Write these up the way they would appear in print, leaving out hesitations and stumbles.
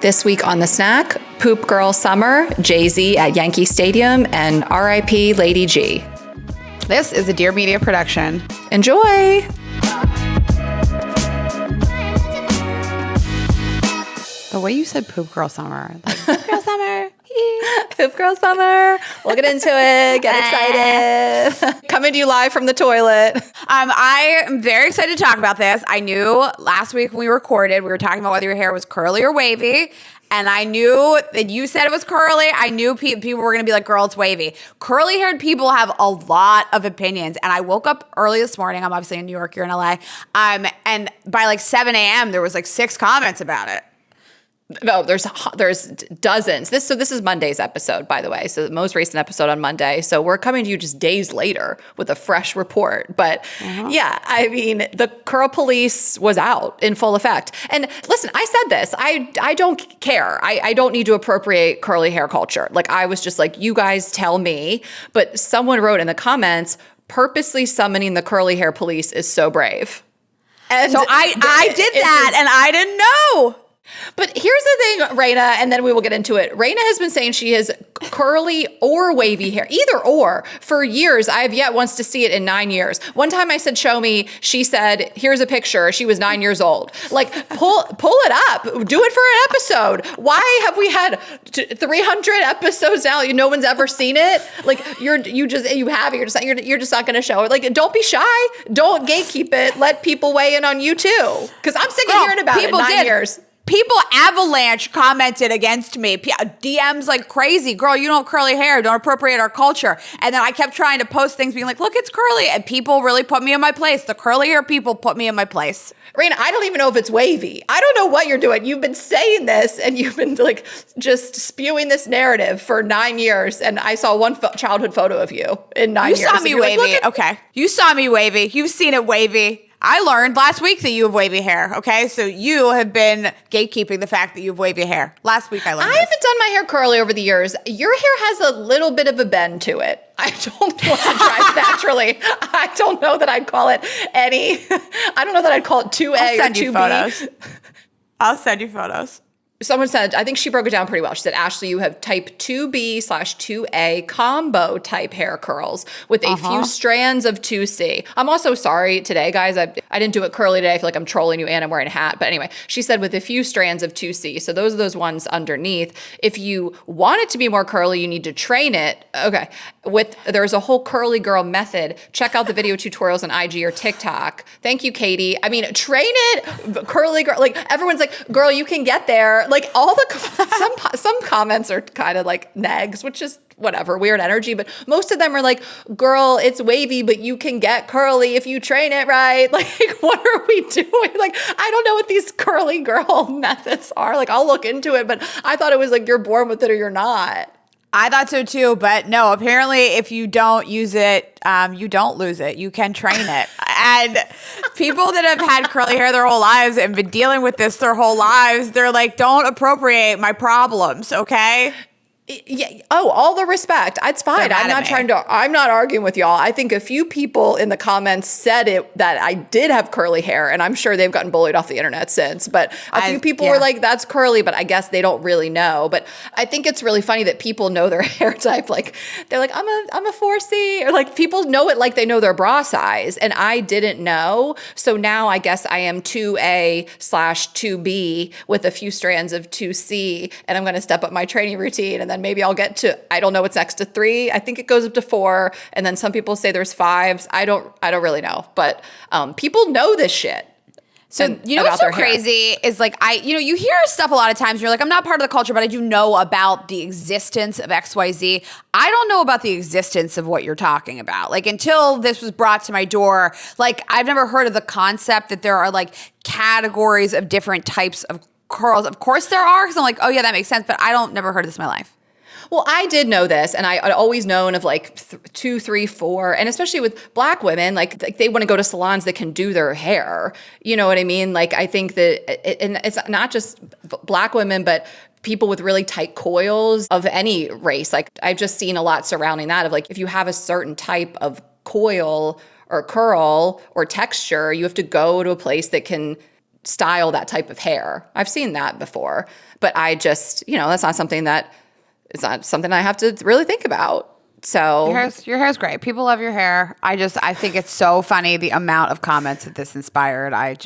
This week on The Snack, Poop Girl Summer, Jay-Z at Yankee Stadium, and R.I.P. Lady G. This is a Dear Media production. Enjoy! The way you said Poop Girl Summer. Like, Poop Girl Summer. Poop Girl Summer. We'll get into it. Get excited. Coming to you live from the toilet. I am very excited to talk about this. I knew last week when we recorded, we were talking about whether your hair was curly or wavy. And I knew that you said it was curly. I knew people were going to be like, girl, it's wavy. Curly-haired people have a lot of opinions. And I woke up early this morning. I'm obviously in New York. You're in LA. And by like 7 a.m., there was like 6 comments about it. No, there's dozens. This is Monday's episode, by the way. So the most recent episode on Monday. So we're coming to you just days later with a fresh report. But yeah, I mean, the curl police was out in full effect. And listen, I said this. I don't care. I don't need to appropriate curly hair culture. Like, I was just like, you guys tell me. But someone wrote in the comments, purposely summoning the curly hair police is so brave. And so I did that and I didn't know. But here's the thing, Raina, and then we will get into it. Raina has been saying she has curly or wavy hair, either or, for years. I have yet once to see it in 9 years. One time I said, show me. She said, here's a picture. She was 9 years old. Like, pull it up. Do it for an episode. Why have we had 300 episodes now? No one's ever seen it. Like, you're just not going to show it. Like, don't be shy. Don't gatekeep it. Let people weigh in on you too. Because I'm sick of hearing about it in 9 years. People avalanche commented against me. DMs like crazy. Girl, you don't have curly hair. Don't appropriate our culture. And then I kept trying to post things being like, look, it's curly. And people really put me in my place. The curly hair people put me in my place. Raina, I don't even know if it's wavy. I don't know what you're doing. You've been saying this and you've been like just spewing this narrative for 9 years. And I saw one childhood photo of you in 9 years. You saw me wavy. Okay. You saw me wavy. You've seen it wavy. I learned last week that you have wavy hair, okay? So you have been gatekeeping the fact that you have wavy hair. Last week I learned I haven't done my hair curly over the years. Your hair has a little bit of a bend to it. I don't know if it dries naturally. I don't know that I'd call it any. I don't know that I'd call it 2A or 2B. I'll send you photos. Someone said, I think she broke it down pretty well. She said, Ashley, you have type 2B/2A combo type hair curls with a few strands of 2C. I'm also sorry today, guys. I didn't do it curly today. I feel like I'm trolling you and I'm wearing a hat. But anyway, she said with a few strands of 2C. So those are those ones underneath. If you want it to be more curly, you need to train it. Okay. There's a whole curly girl method. Check out the video tutorials on IG or TikTok. Thank you, Katie. I mean, train it, curly girl. Like, everyone's like, girl, you can get there. Like, all some comments are kind of like nags, which is whatever, weird energy. But most of them are like, girl, it's wavy, but you can get curly if you train it right. Like, what are we doing? Like, I don't know what these curly girl methods are. Like, I'll look into it, but I thought it was like you're born with it or you're not. I thought so too, but no, apparently if you don't use it, you don't lose it. You can train it. And people that have had curly hair their whole lives and been dealing with this their whole lives, they're like, don't appropriate my problems, okay? Yeah. Oh, all the respect. It's fine. I'm not arguing with y'all. I think a few people in the comments said it that I did have curly hair, and I'm sure they've gotten bullied off the internet since. But a few people were like, that's curly, but I guess they don't really know. But I think it's really funny that people know their hair type. Like, they're like, I'm a 4C, or like people know it like they know their bra size, and I didn't know. So now I guess I am 2A/2B with a few strands of 2C, and I'm going to step up my training routine, and then maybe I'll get to, I don't know what's next to 3. I think it goes up to 4. And then some people say there's 5s. I don't really know. But people know this shit. So, you know what's so crazy is like, you hear stuff a lot of times. You're like, I'm not part of the culture, but I do know about the existence of XYZ. I don't know about the existence of what you're talking about. Like, until this was brought to my door, like, I've never heard of the concept that there are like categories of different types of curls. Of course there are, because I'm like, oh yeah, that makes sense. But never heard of this in my life. Well, I did know this, and I'd always known of like 2, 3, 4, and especially with Black women, like they want to go to salons that can do their hair. You know what I mean? Like, I think that, and it's not just Black women, but people with really tight coils of any race. Like, I've just seen a lot surrounding that of like, if you have a certain type of coil or curl or texture, you have to go to a place that can style that type of hair. I've seen that before, but I just, that's not something I have to really think about. So your hair's great. People love your hair. I think it's so funny the amount of comments that this inspired. I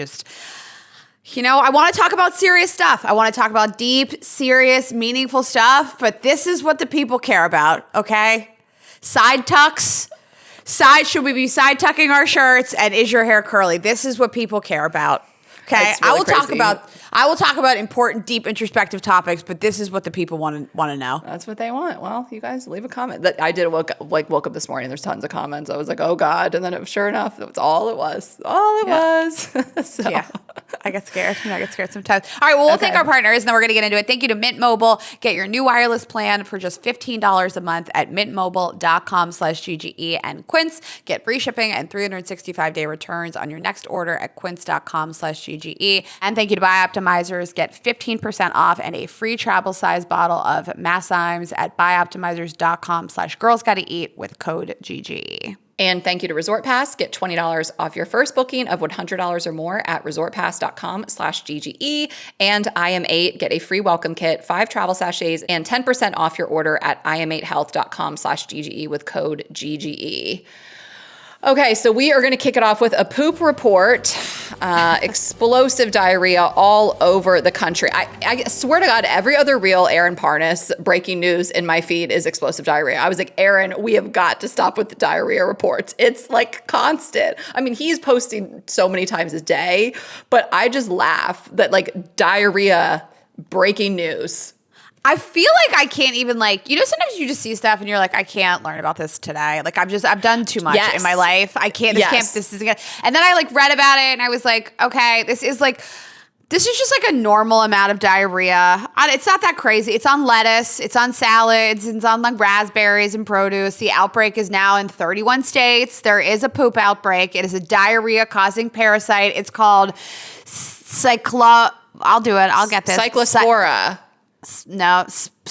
want to talk about serious stuff. I want to talk about deep, serious, meaningful stuff, but this is what the people care about, okay? Side tucks. Should we be side tucking our shirts, and is your hair curly? This is what people care about. Okay, really I will talk about important, deep, introspective topics, but this is what the people want to know. That's what they want. Well, you guys leave a comment. That I did woke up this morning. There's tons of comments. I was like, oh God, and then sure enough, that's all it was. So. Yeah, I get scared. I get scared sometimes. All right, well, we'll thank our partners, and then we're gonna get into it. Thank you to Mint Mobile. Get your new wireless plan for just $15 a month at mintmobile.com/GGE, and Quince. Get free shipping and 365-day returns on your next order at quince.com/GGE. And thank you to Bioptimizers. Get 15% off and a free travel size bottle of Masszymes at bioptimizers.com/girlsgottoeat with code GGE. And thank you to Resort Pass. Get $20 off your first booking of $100 or more at resortpass.com/GGE. And IM8, get a free welcome kit, 5 travel sachets, and 10% off your order at im8health.com/GGE with code GGE. Okay, so we are going to kick it off with a poop report. Explosive diarrhea all over the country. I swear to God, every other reel Aaron Parnas breaking news in my feed is explosive diarrhea. I was like, Aaron, we have got to stop with the diarrhea reports. It's like constant. I mean, he's posting so many times a day, but I just laugh that like diarrhea breaking news. I feel like I can't even sometimes you just see stuff and you're like, I can't learn about this today. Like I've done too much in my life. I can't, this is gonna, and then I read about it and I was like, okay, this is just like a normal amount of diarrhea. It's not that crazy. It's on lettuce. It's on salads. It's on like raspberries and produce. The outbreak is now in 31 states. There is a poop outbreak. It is a diarrhea causing parasite. It's called I'll do it. I'll get this. Cyclospora. Sporiasis.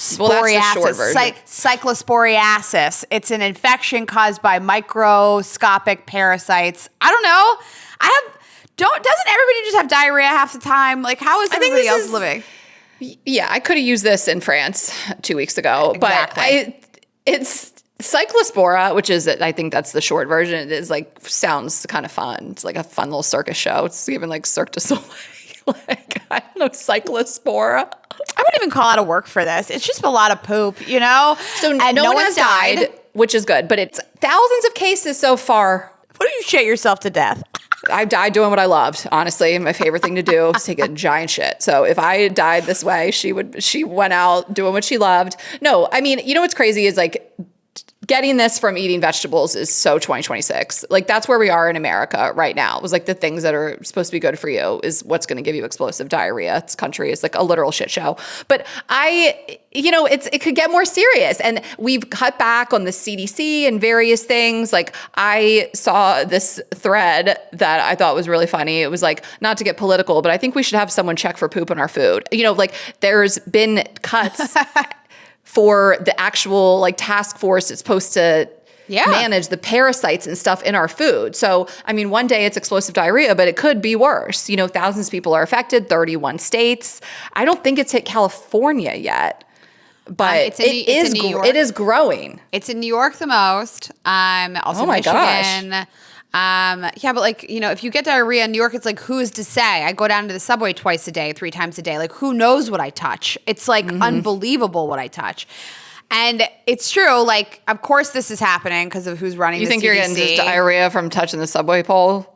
Cyclosporiasis. It's an infection caused by microscopic parasites. I don't know. Doesn't everybody just have diarrhea half the time? Like, how is everybody else living? Yeah, I could have used this in France 2 weeks ago, exactly. But it's Cyclospora, which is, I think that's the short version. It is sounds kind of fun. It's like a fun little circus show. It's even like Cirque du Soleil. I don't know, Cyclospora. I wouldn't even call out of work for this. It's just a lot of poop, So and no one has died, which is good, but it's thousands of cases so far. What if you shit yourself to death? I died doing what I loved. Honestly, my favorite thing to do is take a giant shit. So if I died this way, she went out doing what she loved. No, I mean, what's crazy is getting this from eating vegetables is so 2026. That's where we are in America right now. It was the things that are supposed to be good for you is what's going to give you explosive diarrhea. This country is a literal shit show. But it could get more serious. And we've cut back on the CDC and various things. I saw this thread that I thought was really funny. It was not to get political, but I think we should have someone check for poop in our food. There's been cuts for the actual task force that's supposed to manage the parasites and stuff in our food. So, I mean, one day it's explosive diarrhea, but it could be worse. Thousands of people are affected, 31 states. I don't think it's hit California yet, but it is growing. It's in New York the most. Also Michigan. Gosh. But if you get diarrhea in New York, it's who's to say? I go down to the subway twice a day, 3 times a day. Who knows what I touch? It's unbelievable what I touch. And it's true. Of course this is happening because of who's running the CDC. You think you're getting this diarrhea from touching the subway pole?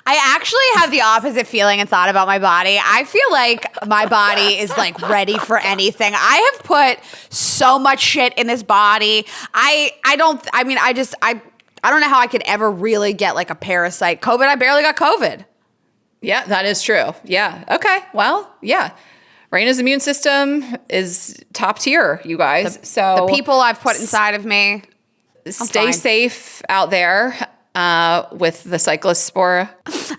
I actually have the opposite feeling and thought about my body. I feel like my body is ready for anything. I have put so much shit in this body. I don't know how I could ever really get a parasite. COVID, I barely got COVID. Yeah, that is true. Yeah. Okay. Well, yeah. Raina's immune system is top tier, you guys. The people I've put inside of me. Stay safe out there with the cyclospora.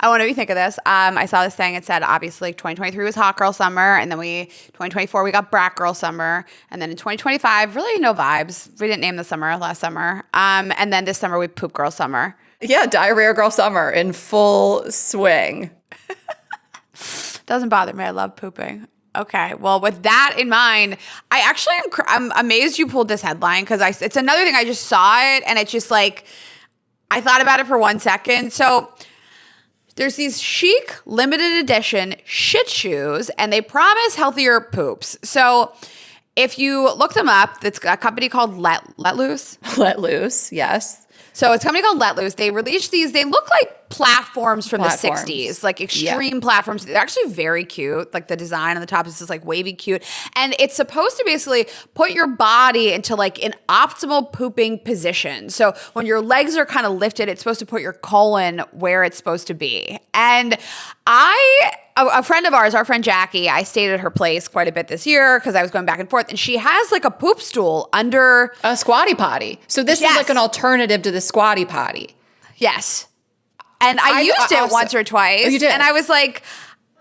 I want to think of this. I saw this thing. It said, obviously, 2023 was hot girl summer. And then 2024, we got brat girl summer. And then in 2025, really no vibes. We didn't name the summer last summer. And then this summer, we poop girl summer. Yeah, diarrhea girl summer in full swing. Doesn't bother me. I love pooping. Okay. Well, with that in mind, I actually I'm amazed you pulled this headline because it's another thing. I just saw it and it's just like, I thought about it for 1 second. So there's these chic limited edition shit shoes and they promise healthier poops. So if you look them up, it's a company called Let Loose. Let Loose, yes. So it's a company called Let Loose. They released these. They look like platforms from the 60s, like extreme platforms. They're actually very cute. Like the design on the top is just like wavy cute. And it's supposed to basically put your body into like an optimal pooping position. So when your legs are kind of lifted, it's supposed to put your colon where it's supposed to be. And a friend of ours, our friend Jackie, I stayed at her place quite a bit this year because I was going back and forth. And she has like a poop stool under a squatty potty. So this is like an alternative to the squatty potty. Yes. And I used it once or twice. Oh, you did? And I was like,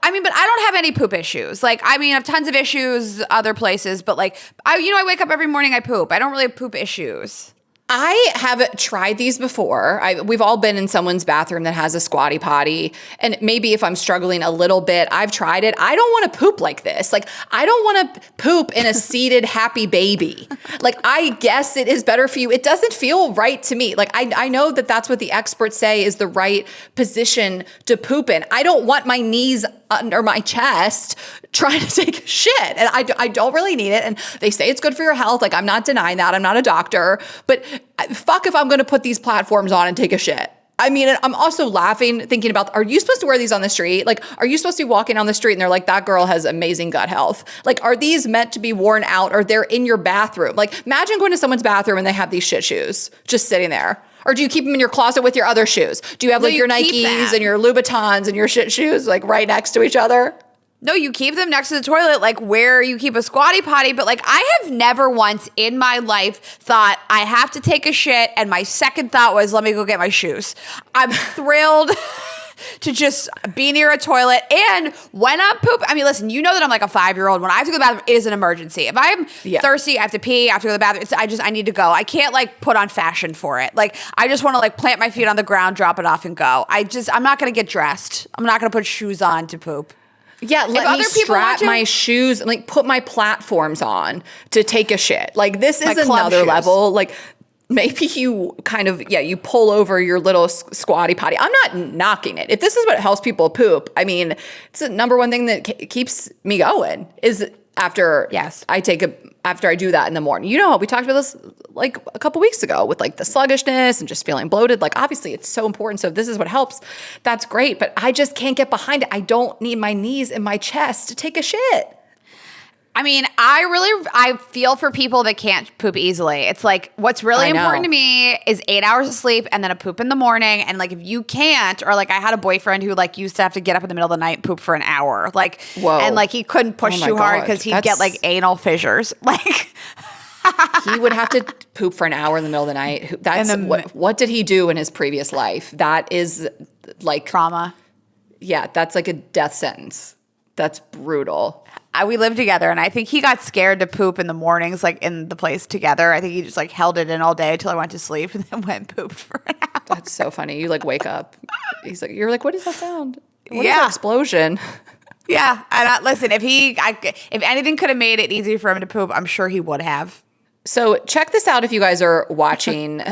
I mean, but I don't have any poop issues. Like, I mean, I have tons of issues other places, but like, I wake up every morning, I poop. I don't really have poop issues. I have tried these before. We've all been in someone's bathroom that has a squatty potty. And maybe if I'm struggling a little bit, I've tried it. I don't want to poop like this. Like, I don't want to poop in a seated happy baby. Like, I guess it is better for you. It doesn't feel right to me. Like, I know that that's what the experts say is the right position to poop in. I don't want my knees under my chest trying to take a shit. And I don't really need it. And they say it's good for your health. Like, I'm not denying that. I'm not a doctor. But fuck if I'm going to put these platforms on and take a shit. I mean, I'm also laughing, thinking about, are you supposed to wear these on the street? Like, are you supposed to be walking on the street and they're like, that girl has amazing gut health? Like, are these meant to be worn out or they're in your bathroom? Like, imagine going to someone's bathroom and they have these shit shoes just sitting there. Or do you keep them in your closet with your other shoes? Do you have like your Nikes and your Louboutins and your shit shoes like right next to each other? No, you keep them next to the toilet, like where you keep a squatty potty. But like, I have never once in my life thought I have to take a shit. And my second thought was, let me go get my shoes. I'm thrilled to just be near a toilet. And when I'm pooping, I mean, listen, you know that I'm like a 5-year-old. When I have to go to the bathroom, it is an emergency. If I'm thirsty, I have to pee, I have to go to the bathroom. I need to go. I can't like put on fashion for it. Like, I just want to like plant my feet on the ground, drop it off and go. I'm not going to get dressed. I'm not going to put shoes on to poop. Yeah, let me strap my shoes and like put my platforms on to take a shit. Like, this is another level. Like, maybe you kind of, you pull over your little squatty potty. I'm not knocking it. If this is what helps people poop, I mean, it's the number one thing that keeps me going is after I do that in the morning. You know, we talked about this like a couple weeks ago with like the sluggishness and just feeling bloated. Like, obviously it's so important. So if this is what helps, that's great. But I just can't get behind it. I don't need my knees in my chest to take a shit. I mean, I feel for people that can't poop easily. It's like, what's really important to me is 8 hours of sleep and then a poop in the morning. And like, if you can't, or like I had a boyfriend who like used to have to get up in the middle of the night and poop for an hour. Like, and like he couldn't push too hard because he'd get like anal fissures. Like he would have to poop for an hour in the middle of the night. That's what did he do in his previous life? That is like trauma. Yeah, that's like a death sentence. That's brutal. We lived together, and I think he got scared to poop in the mornings, like in the place together. I think he just like held it in all day until I went to sleep, and then went and pooped for an hour. That's so funny. You like wake up. You're like, what is that sound? What is that explosion? Yeah, and listen, if anything could have made it easy for him to poop, I'm sure he would have. So check this out if you guys are watching.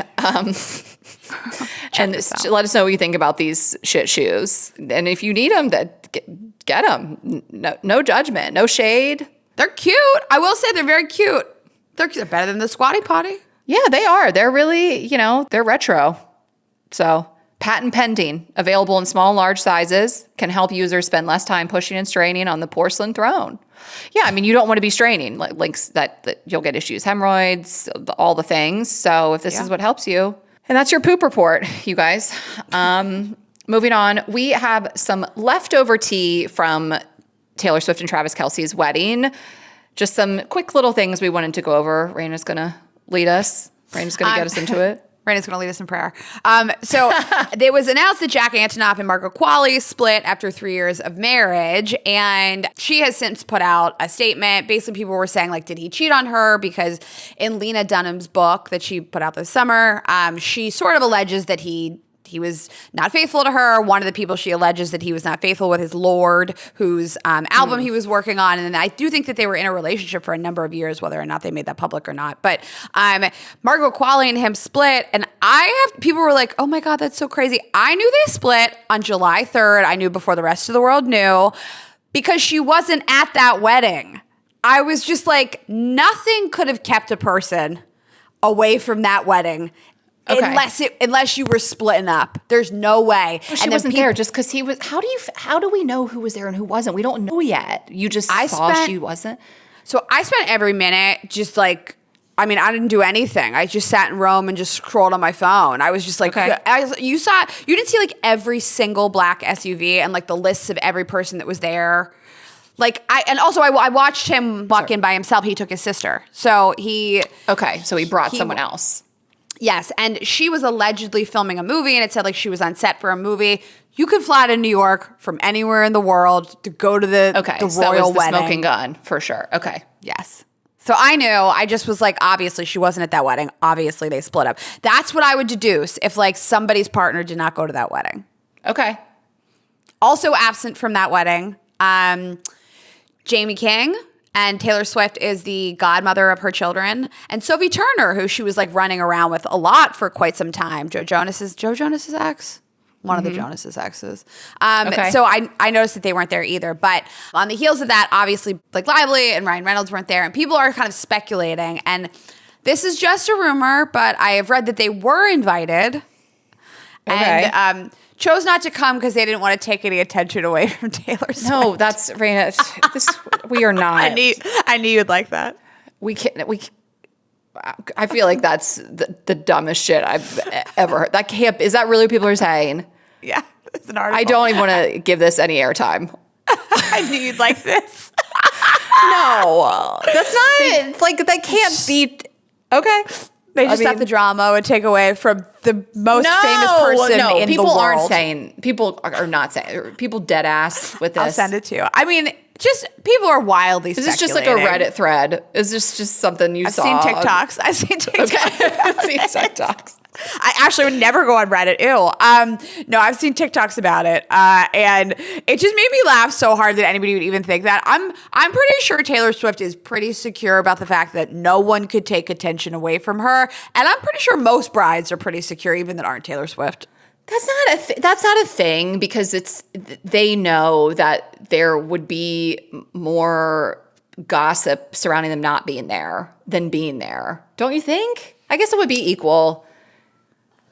And let us know what you think about these shit shoes. And if you need them, get them. No judgment, no shade. They're cute. I will say they're very cute. They're better than the squatty potty. Yeah, they are. They're really, they're retro. So patent pending, available in small and large sizes, can help users spend less time pushing and straining on the porcelain throne. Yeah, I mean, you don't want to be straining, links that you'll get issues, hemorrhoids, all the things. So if this is what helps you. And that's your poop report, you guys. Moving on, we have some leftover tea from Taylor Swift and Travis Kelce's wedding. Just some quick little things we wanted to go over. Raina's going to lead us. Raina's going to get us into it. Raina's going to lead us in prayer. So it was announced that Jack Antonoff and Margaret Qualley split after 3 years of marriage. And she has since put out a statement. Basically, people were saying, like, did he cheat on her? Because in Lena Dunham's book that she put out this summer, she sort of alleges that he he was not faithful to her. One of the people she alleges that he was not faithful with is Lorde, whose album he was working on. And I do think that they were in a relationship for a number of years, whether or not they made that public or not. But Margaret Qualley and him split. And people were like, oh my God, that's so crazy. I knew they split on July 3rd. I knew before the rest of the world knew, because she wasn't at that wedding. I was just like, nothing could have kept a person away from that wedding. Okay. Unless you were splitting up. There's no way. Well, she wasn't there just because he was. How do we know who was there and who wasn't? We don't know yet. You just saw she wasn't. So I spent every minute just like, I didn't do anything. I just sat in Rome and just scrolled on my phone. I was just like, you didn't see like every single black SUV and like the lists of every person that was there. Like I watched him walk in by himself. He took his sister. So he brought someone else. Yes, and she was allegedly filming a movie, and it said like she was on set for a movie. You could fly to New York from anywhere in the world to go to the so royal that was the wedding. Smoking gun for sure. Okay. Yes. So I knew. I just was like, obviously she wasn't at that wedding. Obviously they split up. That's what I would deduce if like somebody's partner did not go to that wedding. Okay. Also absent from that wedding, Jamie King. And Taylor Swift is the godmother of her children. And Sophie Turner, who she was like running around with a lot for quite some time. Joe Jonas's ex? One of the Jonas's exes. So I noticed that they weren't there either. But on the heels of that, obviously Blake Lively and Ryan Reynolds weren't there. And people are kind of speculating. And this is just a rumor, but I have read that they were invited. Okay. And chose not to come because they didn't want to take any attention away from Taylor Swift. No, that's Raina. We are not. I knew you'd like that. I feel like that's the dumbest shit I've ever heard. Is that really what people are saying? Yeah, it's an article. I don't even want to give this any airtime. I knew you'd like this. No, that's not like that can't be. Okay. They just thought the drama would take away from the most famous person in the world. People are not saying. People dead ass with this. I'll send it to you. Just people are wildly speculating. Is this just like a Reddit thread? Is this just something you saw? I've seen TikToks. Okay. I've seen TikToks. I actually would never go on Reddit. Ew. No, I've seen TikToks about it. And it just made me laugh so hard that anybody would even think that. I'm pretty sure Taylor Swift is pretty secure about the fact that no one could take attention away from her. And I'm pretty sure most brides are pretty secure, even that aren't Taylor Swift. That's not a thing because they know that there would be more gossip surrounding them not being there than being there. Don't you think? I guess it would be equal.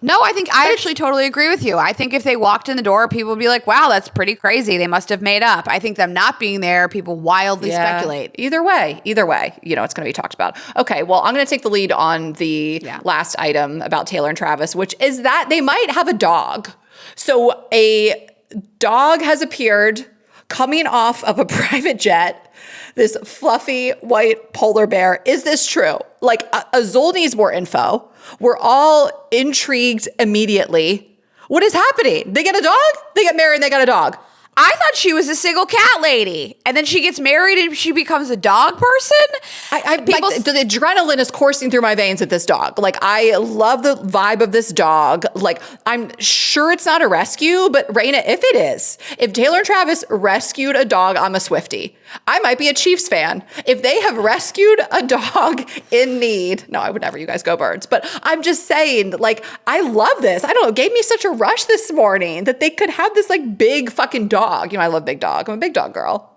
No, I actually totally agree with you. I think if they walked in the door, people would be like, wow, that's pretty crazy. They must have made up. I think them not being there, people wildly speculate. Either way, it's going to be talked about. Okay, well, I'm going to take the lead on the last item about Taylor and Travis, which is that they might have a dog. So a dog has appeared coming off of a private jet, this fluffy white polar bear. Is this true? Like, Azul needs more info. We're all intrigued immediately. What is happening? They get a dog? They get married and they got a dog. I thought she was a single cat lady. And then she gets married and she becomes a dog person? The adrenaline is coursing through my veins at this dog. Like, I love the vibe of this dog. Like, I'm sure it's not a rescue, but Raina, if Taylor and Travis rescued a dog, I'm a Swiftie. I might be a Chiefs fan. If they have rescued a dog in need, no, I would never, you guys go Birds. But I'm just saying, like, I love this. I don't know, it gave me such a rush this morning that they could have this like big fucking dog. I love big dog. I'm a big dog girl.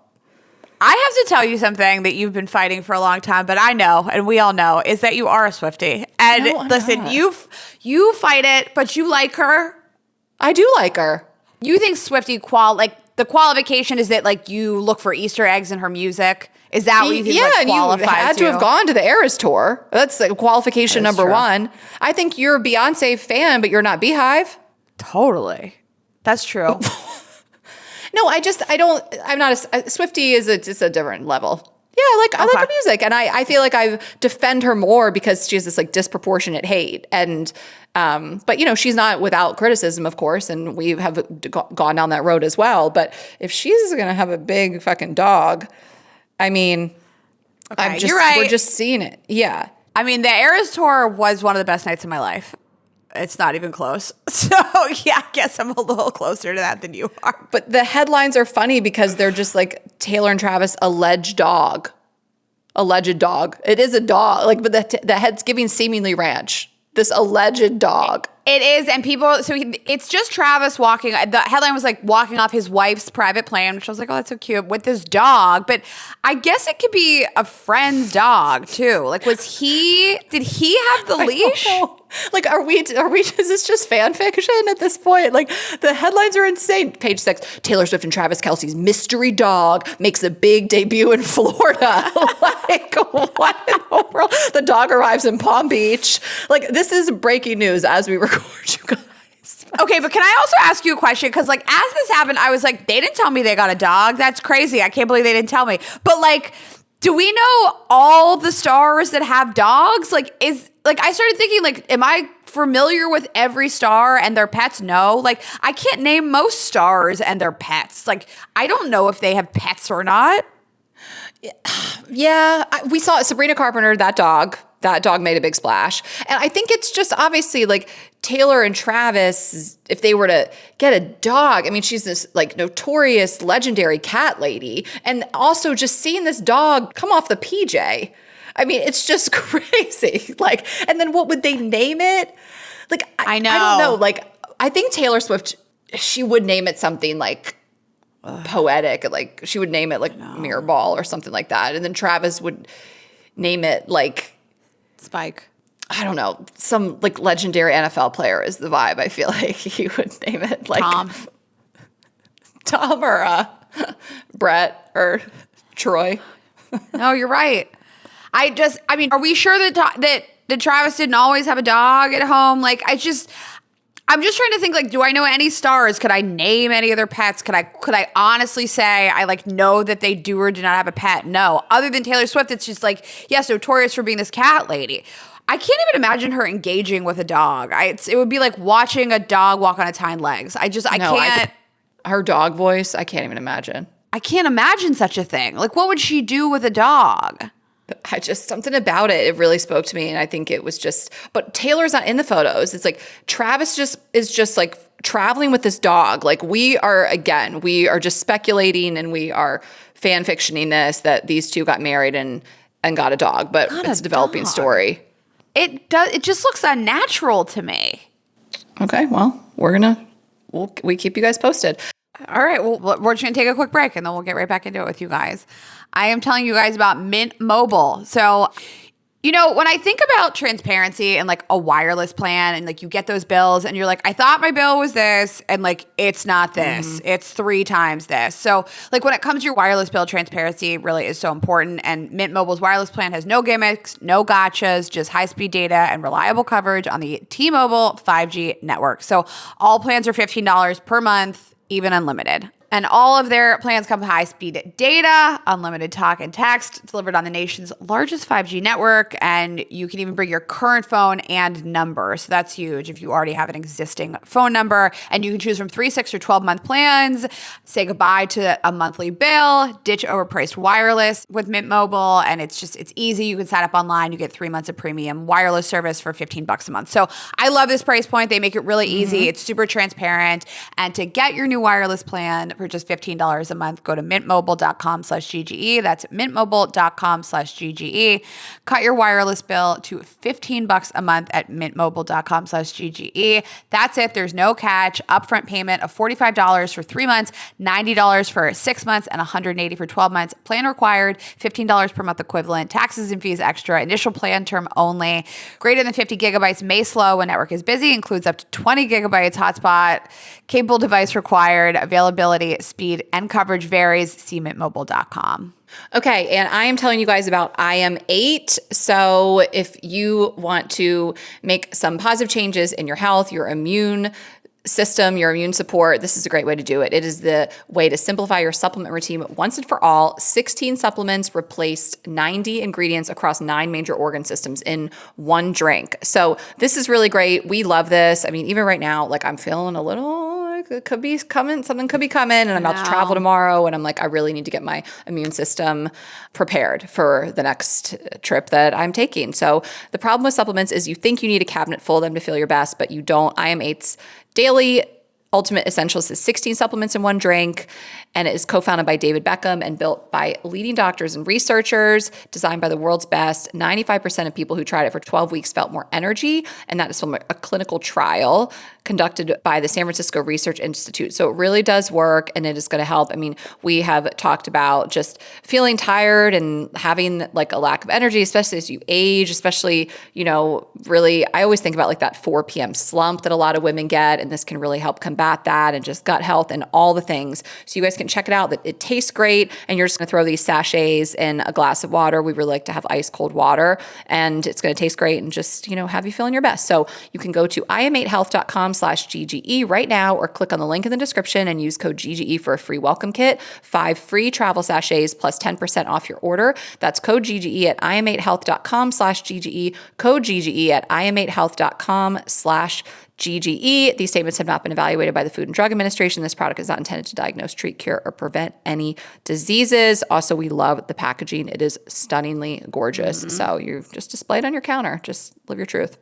I have to tell you something that you've been fighting for a long time, but I know, and we all know, is that you are a Swiftie. And no, listen, not. You fight it, but you like her. I do like her. You think Swiftie the qualification is that like you look for Easter eggs in her music? Is that what you think qualifies you had to have gone to the Eras tour. That's the qualification number one. I think you're a Beyonce fan, but you're not Beehive. Totally. That's true. No, I'm not a Swiftie is just a different level. Yeah, I like her music, and I feel like I defend her more because she has this like disproportionate hate, and but she's not without criticism, of course, and we have gone down that road as well. But if she's gonna have a big fucking dog, you're right. We're just seeing it. Yeah. The Eras tour was one of the best nights of my life. It's not even close. So yeah, I guess I'm a little closer to that than you are. But the headlines are funny because they're just like Taylor and Travis alleged dog. Alleged dog. It is a dog. Like, but the head's giving seemingly ranch. This alleged dog. It is, and people, so it's just Travis walking, the headline was like walking off his wife's private plane, which I was like, oh, that's so cute, with this dog, but I guess it could be a friend's dog, too. Like, did he have the leash? Like, is this just fan fiction at this point? Like, the headlines are insane. Page 6, Taylor Swift and Travis Kelce's mystery dog makes a big debut in Florida. Like, what in the world? The dog arrives in Palm Beach. Like, this is breaking news as we record, you guys. Okay, but can I also ask you a question? Because, like, as this happened, I was like, they didn't tell me they got a dog. That's crazy. I can't believe they didn't tell me. But, like, do we know all the stars that have dogs? I started thinking, like, am I familiar with every star and their pets? No. Like, I can't name most stars and their pets. Like, I don't know if they have pets or not. Yeah, we saw Sabrina Carpenter, that dog. That dog made a big splash. And I think it's just obviously like Taylor and Travis, if they were to get a dog, I mean, she's this like notorious, legendary cat lady. And also just seeing this dog come off the PJ. I mean, it's just crazy. Like, and then what would they name it? Like, I know. I don't know. Like, I think Taylor Swift, she would name it something like poetic. Like, she would name it like Mirror Ball or something like that. And then Travis would name it like Spike. I don't know. Some like legendary NFL player is the vibe. I feel like he would name it like Tom or Brett or Troy. No, you're right. I mean, are we sure that Travis didn't always have a dog at home? Like, I'm just trying to think, like, do I know any stars? Could I name any of their pets? Could I honestly say I like know that they do or do not have a pet? No. Other than Taylor Swift, it's just like, yes, notorious for being this cat lady. I can't even imagine her engaging with a dog. It would be like watching a dog walk on its hind legs. I can't. Her dog voice, I can't even imagine. I can't imagine such a thing. Like, what would she do with a dog? Something about it really spoke to me. And I think it was just, but Taylor's not in the photos. It's like Travis is just like traveling with this dog. Like we are just speculating and we are fan fictioning this, that these two got married and got a dog, but it's a developing story. It just looks unnatural to me. Okay. Well, we keep you guys posted. All right. Well, we're just going to take a quick break and then we'll get right back into it with you guys. I am telling you guys about Mint Mobile. So, you know, when I think about transparency and like a wireless plan and like you get those bills and you're like, I thought my bill was this and like it's not this. Mm-hmm. It's 3 times this. So like when it comes to your wireless bill, transparency really is so important. And Mint Mobile's wireless plan has no gimmicks, no gotchas, just high-speed data and reliable coverage on the T-Mobile 5G network. So all plans are $15 per month, even unlimited. And all of their plans come with high-speed data, unlimited talk and text, delivered on the nation's largest 5G network, and you can even bring your current phone and number. So that's huge if you already have an existing phone number. And you can choose from 3, 6, or 12-month plans, say goodbye to a monthly bill, ditch overpriced wireless with Mint Mobile, and it's easy. You can sign up online. You get 3 months of premium wireless service for $15 a month. So I love this price point. They make it really easy. It's super transparent. And to get your new wireless plan for just $15 a month, go to mintmobile.com/GGE. That's mintmobile.com/GGE. Cut your wireless bill to $15 a month at mintmobile.com/GGE. That's it. There's no catch. Upfront payment of $45 for 3 months, $90 for 6 months, and $180 for 12 months. Plan required, $15 per month equivalent. Taxes and fees extra. Initial plan term only. Greater than 50 gigabytes may slow when network is busy. Includes up to 20 gigabytes hotspot. Capable device required. Availability, speed, and coverage varies. See mintmobile.com. Okay, and I am telling you guys about IM8. So if you want to make some positive changes in your health, your immune system, your immune support, this is a great way to do it. It is the way to simplify your supplement routine once and for all. 16 supplements replaced 90 ingredients across 9 major organ systems in one drink. So this is really great. We love this. I mean, even right now, like I'm feeling a little it could be coming, something could be coming, and I'm about to travel tomorrow, and I'm like, I really need to get my immune system prepared for the next trip that I'm taking. So the problem with supplements is you think you need a cabinet full of them to feel your best, but you don't. IM8's daily Ultimate Essentials is 16 supplements in one drink, and it is co-founded by David Beckham and built by leading doctors and researchers, designed by the world's best. 95% of people who tried it for 12 weeks felt more energy, and that is from a clinical trial conducted by the San Francisco Research Institute. So it really does work, and it is going to help. I mean, we have talked about just feeling tired and having like a lack of energy, especially as you age, especially, really, I always think about like that 4 p.m. slump that a lot of women get, and this can really help combat that, and just gut health and all the things. So you guys can check it out. That it tastes great, and you're just going to throw these sachets in a glass of water. We really like to have ice cold water, and it's going to taste great and just, have you feeling your best. So you can go to im8health.com/GGE right now, or click on the link in the description and use code GGE for a free welcome kit, 5 free travel sachets plus 10% off your order. That's code GGE at im8health.com/GGE, code GGE at im8health.com/GGE. These statements have not been evaluated by the Food and Drug Administration. This product is not intended to diagnose, treat, cure, or prevent any diseases. Also, we love the packaging. It is stunningly gorgeous. So you just display it on your counter. Just live your truth.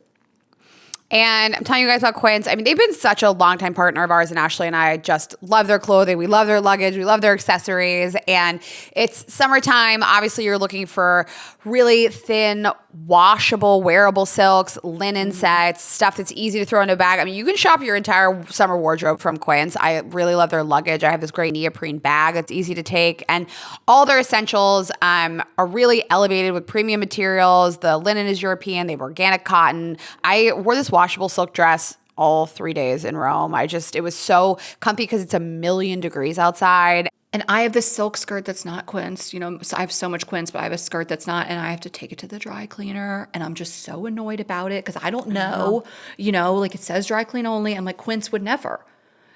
And I'm telling you guys about Quince. I mean, they've been such a longtime partner of ours, and Ashley and I just love their clothing. We love their luggage. We love their accessories. And it's summertime. Obviously, you're looking for really thin, washable, wearable silks, linen sets, stuff that's easy to throw in a bag. I mean, you can shop your entire summer wardrobe from Quince. I really love their luggage. I have this great neoprene bag that's easy to take. And all their essentials are really elevated with premium materials. The linen is European. They have organic cotton. I wore this washable silk dress all 3 days in Rome. It was so comfy because it's 1,000,000 degrees outside. And I have this silk skirt that's not Quince. So I have so much Quince, but I have a skirt that's not, and I have to take it to the dry cleaner, and I'm just so annoyed about it because I don't know, like it says dry clean only. I'm like, Quince would never.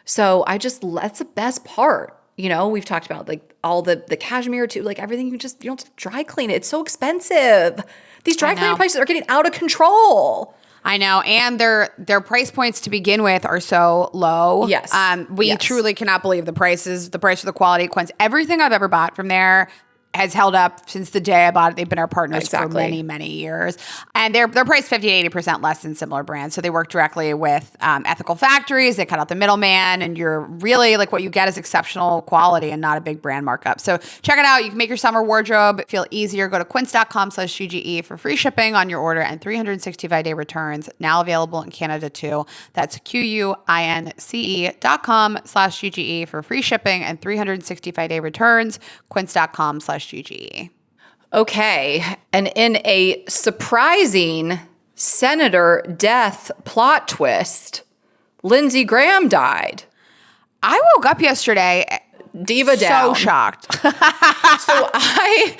So that's the best part. We've talked about like all the cashmere too, like everything you don't dry clean it. It's so expensive. These dry cleaning prices are getting out of control. I know, and their price points to begin with are so low. Yes. We truly cannot believe the prices, the price of the quality Quince. Everything I've ever bought from there has held up since the day I bought it. They've been our partners for many, many years. And they're priced 50 to 80% less than similar brands. So they work directly with ethical factories. They cut out the middleman, and you're really like what you get is exceptional quality and not a big brand markup. So check it out. You can make your summer wardrobe feel easier. Go to quince.com/GGE for free shipping on your order and 365-day returns. Now available in Canada too. That's QUINCE.com/GGE for free shipping and 365-day returns. Quince.com/GGE. Okay. And in a surprising senator death plot twist, Lindsey Graham died. I woke up yesterday diva down. So shocked. I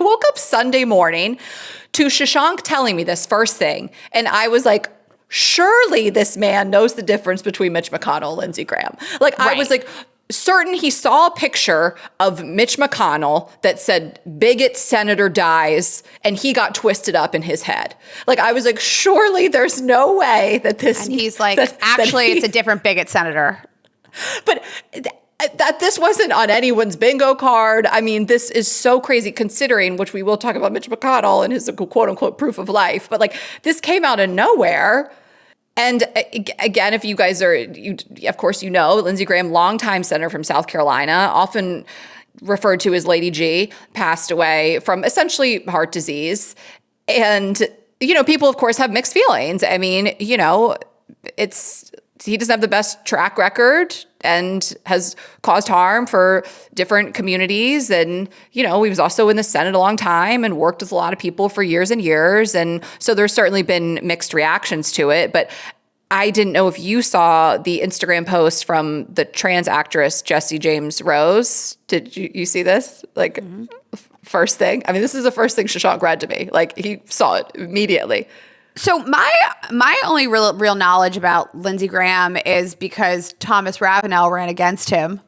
woke up Sunday morning to Shashank telling me this first thing. And I was like, surely this man knows the difference between Mitch McConnell and Lindsey Graham. Like, I was like, certain he saw a picture of Mitch McConnell that said bigot senator dies, and he got twisted up in his head. Like, I was like, surely there's no way that this. And he's like, it's a different bigot senator. But that this wasn't on anyone's bingo card. I mean, this is so crazy considering, which we will talk about Mitch McConnell and his quote unquote proof of life. But like, this came out of nowhere. And again, if you guys of course, Lindsey Graham, longtime senator from South Carolina, often referred to as Lady G, passed away from essentially heart disease. And, people, of course, have mixed feelings. I mean, he doesn't have the best track record and has caused harm for different communities. And, he was also in the Senate a long time and worked with a lot of people for years and years. And so there's certainly been mixed reactions to it. But I didn't know if you saw the Instagram post from the trans actress, Jesse James Rose. Did you see this? Like, first thing? I mean, this is the first thing Shashank read to me. Like, he saw it immediately. So my only real knowledge about Lindsey Graham is because Thomas Ravenel ran against him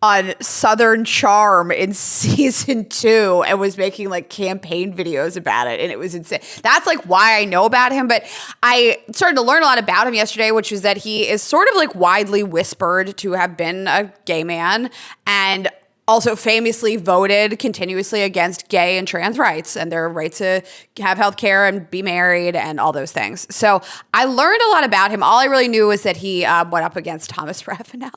on Southern Charm in season 2 and was making like campaign videos about it. And it was insane. That's like why I know about him. But I started to learn a lot about him yesterday, which is that he is sort of like widely whispered to have been a gay man and also famously voted continuously against gay and trans rights and their right to have health care and be married and all those things. So I learned a lot about him. All I really knew was that he went up against Thomas Ravenel.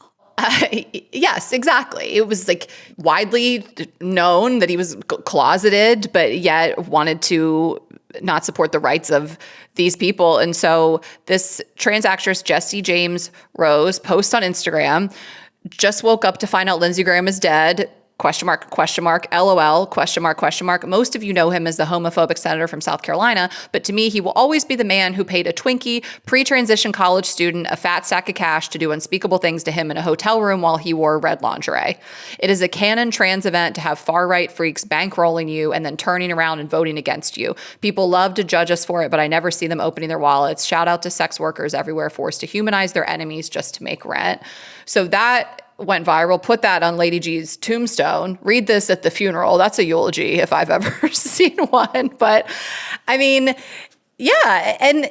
Yes, exactly. It was like widely known that he was closeted, but yet wanted to not support the rights of these people. And so this trans actress, Jesse James Rose, posts on Instagram, just woke up to find out Lindsey Graham is dead. Question mark, LOL, question mark. Most of you know him as the homophobic senator from South Carolina, but to me, he will always be the man who paid a Twinkie pre-transition college student a fat sack of cash to do unspeakable things to him in a hotel room while he wore red lingerie. It is a canon trans event to have far-right freaks bankrolling you and then turning around and voting against you. People love to judge us for it, but I never see them opening their wallets. Shout out to sex workers everywhere forced to humanize their enemies just to make rent. So that went viral. Put that on Lady G's tombstone. Read this at the funeral. That's a eulogy if I've ever seen one. But I mean, yeah. And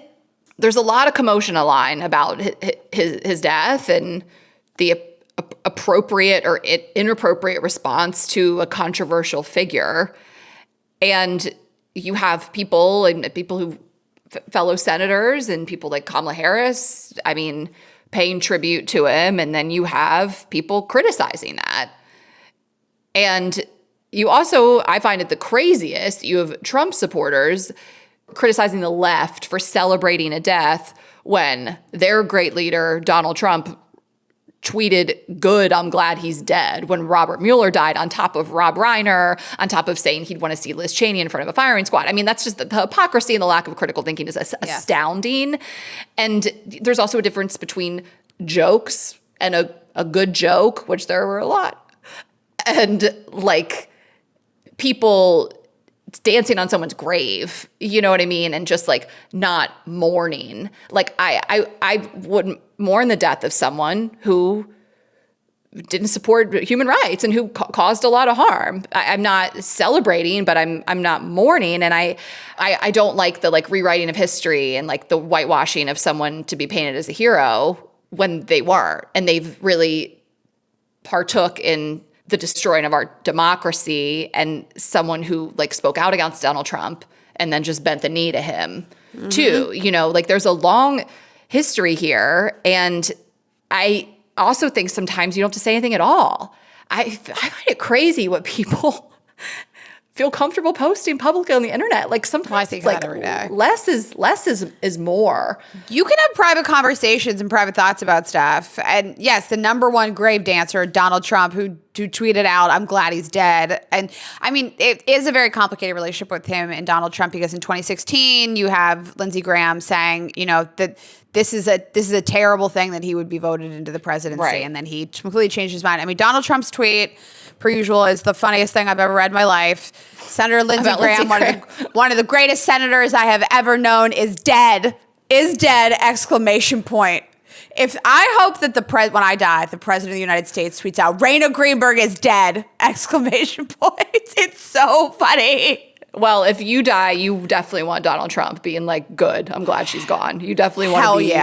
there's a lot of commotion online about his death and the appropriate or inappropriate response to a controversial figure. And you have people who fellow senators and people like Kamala Harris, I mean, paying tribute to him, and then you have people criticizing that. And you also, I find it the craziest, you have Trump supporters criticizing the left for celebrating a death when their great leader, Donald Trump, tweeted, "Good, I'm glad he's dead," when Robert Mueller died, on top of Rob Reiner, on top of saying he'd want to see Liz Cheney in front of a firing squad. I mean, that's just the hypocrisy and the lack of critical thinking is astounding. And there's also a difference between jokes and a good joke, which there were a lot, and like people dancing on someone's grave, you know what I mean? And just like not mourning. Like I wouldn't mourn the death of someone who didn't support human rights and who caused a lot of harm. I'm not celebrating, but I'm not mourning. And I don't like the like rewriting of history and like the whitewashing of someone to be painted as a hero when they weren't. And they've really partook in the destroying of our democracy, and someone who like spoke out against Donald Trump and then just bent the knee to him too. You know, like there's a long history here. And I also think sometimes you don't have to say anything at all. I find it crazy what people feel comfortable posting publicly on the internet. Like sometimes I think like every day. less is more. You can have private conversations and private thoughts about stuff. And yes, the number one grave dancer, Donald Trump, who tweeted out, "I'm glad he's dead." And I mean, it is a very complicated relationship with him and Donald Trump, because in 2016, you have Lindsey Graham saying, you know, that this is a terrible thing that he would be voted into the presidency. Right. And then he completely changed his mind. I mean, Donald Trump's tweet, per usual, is the funniest thing I've ever read in my life. Senator Lindsey Graham, one of the greatest senators I have ever known, is dead. Is dead! Exclamation point. If I hope that when I die, the president of the United States tweets out, "Raina Greenberg is dead!" Exclamation point. It's so funny. Well, if you die, you definitely want Donald Trump being like, "Good, I'm glad she's gone." You definitely want to be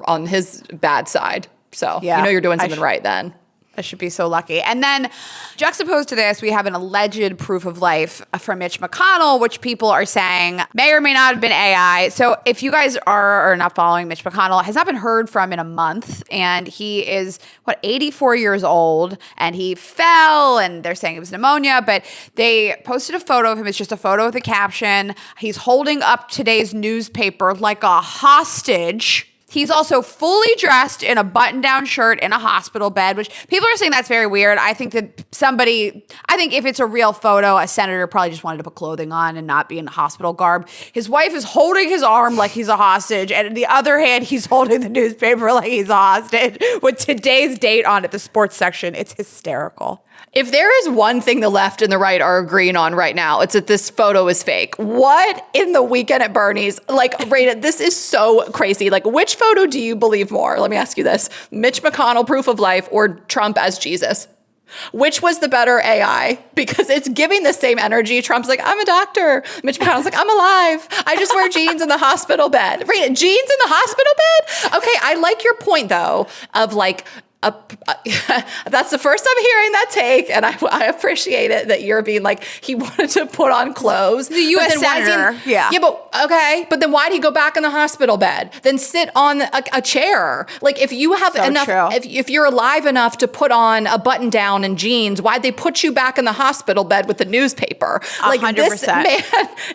on his bad side. So you know you're doing something right then. I should be so lucky. And then juxtaposed to this, we have an alleged proof of life from Mitch McConnell, which people are saying may or may not have been AI. So if you guys are not following, Mitch McConnell has not been heard from in a month. And he is, 84 years old. And he fell, and they're saying it was pneumonia. But they posted a photo of him. It's just a photo with a caption. He's holding up today's newspaper like a hostage. He's also fully dressed in a button-down shirt in a hospital bed, which people are saying that's very weird. I think if it's a real photo, a senator probably just wanted to put clothing on and not be in hospital garb. His wife is holding his arm like he's a hostage, and in the other hand, he's holding the newspaper like he's a hostage with today's date on it, the sports section. It's hysterical. If there is one thing the left and the right are agreeing on right now, it's that this photo is fake. What in the Weekend at Bernie's? Like, Raina, this is so crazy. Like, which photo do you believe more? Let me ask you this. Mitch McConnell, proof of life, or Trump as Jesus? Which was the better AI? Because it's giving the same energy. Trump's like, I'm a doctor. Mitch McConnell's like, I'm alive. I just wear jeans in the hospital bed. Right? Jeans in the hospital bed? Okay, I like your point, though, of like, that's the first I'm hearing that take, and I appreciate it that you're being like, he wanted to put on clothes. The U.S. senator, yeah, but okay, but then why'd he go back in the hospital bed? Then sit on a chair. Like if you have enough, if you're alive enough to put on a button down and jeans, why'd they put you back in the hospital bed with the newspaper? Like 100%. This man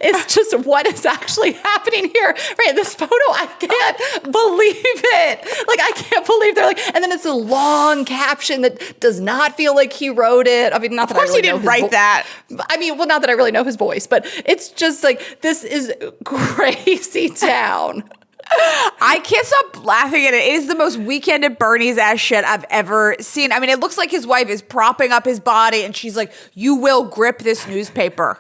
is just what is actually happening here. Right, this photo, I can't believe it. Like I can't believe they're like, and then it's a long caption that does not feel like he wrote it. I mean, not that I really know his write that. I mean, well, not that I really know his voice, but it's just like, this is crazy town. I can't stop laughing at it. It is the most Weekend at Bernie's ass shit I've ever seen. I mean, it looks like his wife is propping up his body and she's like, you will grip this newspaper.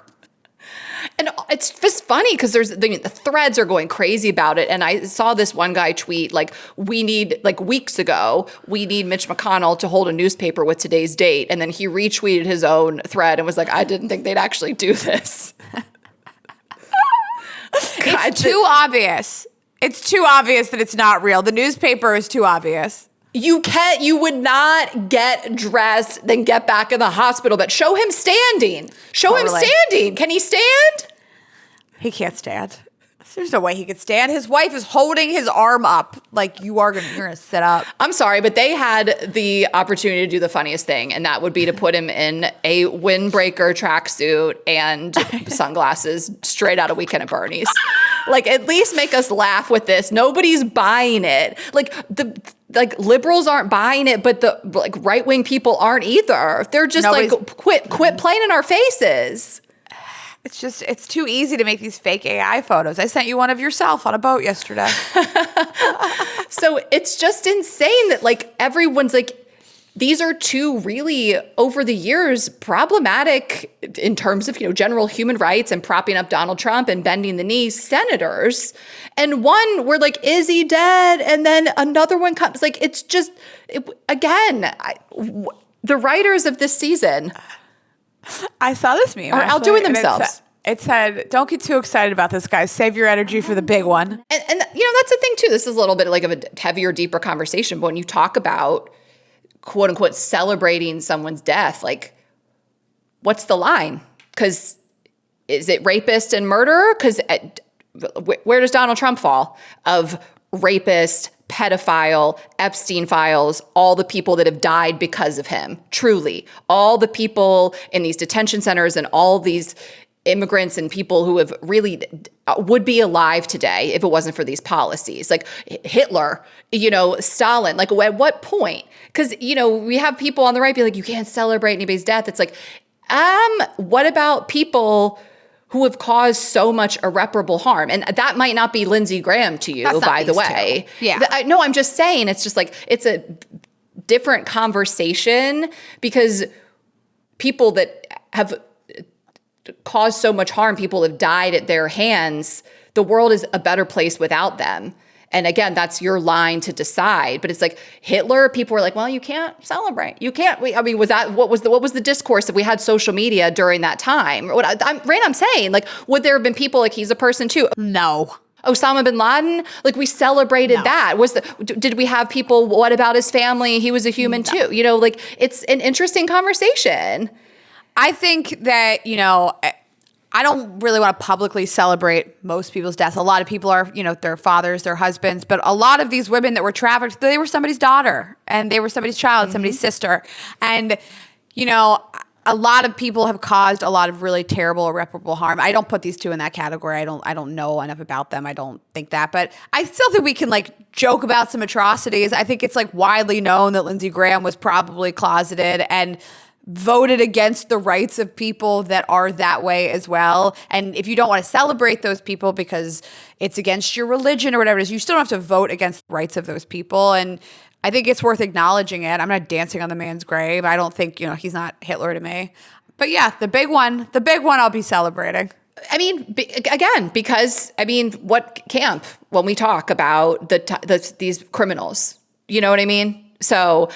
And it's just funny because the threads are going crazy about it. And I saw this one guy tweet, like, weeks ago, we need Mitch McConnell to hold a newspaper with today's date. And then he retweeted his own thread and was like, I didn't think they'd actually do this. It's too obvious. It's too obvious that it's not real. The newspaper is too obvious. You would not get dressed, then get back in the hospital, but show him standing. Show him standing. Can he stand? He can't stand. There's no way he could stand. His wife is holding his arm up like you're gonna sit up. I'm sorry, but they had the opportunity to do the funniest thing, and that would be to put him in a windbreaker tracksuit and sunglasses straight out of Weekend at Bernie's. Like, at least make us laugh with this. Nobody's buying it. Like liberals aren't buying it, but the right-wing people aren't either. They're just quit playing in our faces. It's too easy to make these fake AI photos. I sent you one of yourself on a boat yesterday. So it's just insane that everyone's like, these are two really, over the years, problematic in terms of, general human rights and propping up Donald Trump and bending the knee senators. And one, we're like, is he dead? And then another one comes. Like, it's just, the writers of this season I saw this meme. Are outdoing themselves. It said, don't get too excited about this, guys. Save your energy for the big one. And that's the thing, too. This is a little bit like of a heavier, deeper conversation. But when you talk about, quote unquote, celebrating someone's death, like, what's the line? Because is it rapist and murderer? Because where does Donald Trump fall? Of rapist, pedophile, Epstein files, all the people that have died because of him, truly. All the people in these detention centers and all these immigrants and people who have really would be alive today if it wasn't for these policies. Like Hitler, Stalin, like at what point? Because, we have people on the right be like, you can't celebrate anybody's death. It's like, what about people who have caused so much irreparable harm? And that might not be Lindsey Graham to you, by the way. Yeah. No, I'm just saying, it's just like, it's a different conversation because people that have caused so much harm, people have died at their hands, the world is a better place without them. And again, that's your line to decide. But it's like Hitler, people were like, well, you can't celebrate. You can't. What was the discourse if we had social media during that time? I'm saying, like, would there have been people like he's a person too? No. Osama bin Laden, like we celebrated that. Did we have people, what about his family? He was a human too. Like it's an interesting conversation. I think that, I don't really want to publicly celebrate most people's deaths. A lot of people are, their fathers, their husbands, but a lot of these women that were trafficked, they were somebody's daughter and they were somebody's child, somebody's sister. And, a lot of people have caused a lot of really terrible, irreparable harm. I don't put these two in that category. I don't know enough about them. I don't think that, but I still think we can joke about some atrocities. I think it's widely known that Lindsey Graham was probably closeted and voted against the rights of people that are that way as well. And if you don't want to celebrate those people because it's against your religion or whatever it is, you still don't have to vote against the rights of those people. And I think it's worth acknowledging it. I'm not dancing on the man's grave. I don't think, he's not Hitler to me. But yeah, the big one I'll be celebrating. I mean, because what camp when we talk about these criminals, you know what I mean? So,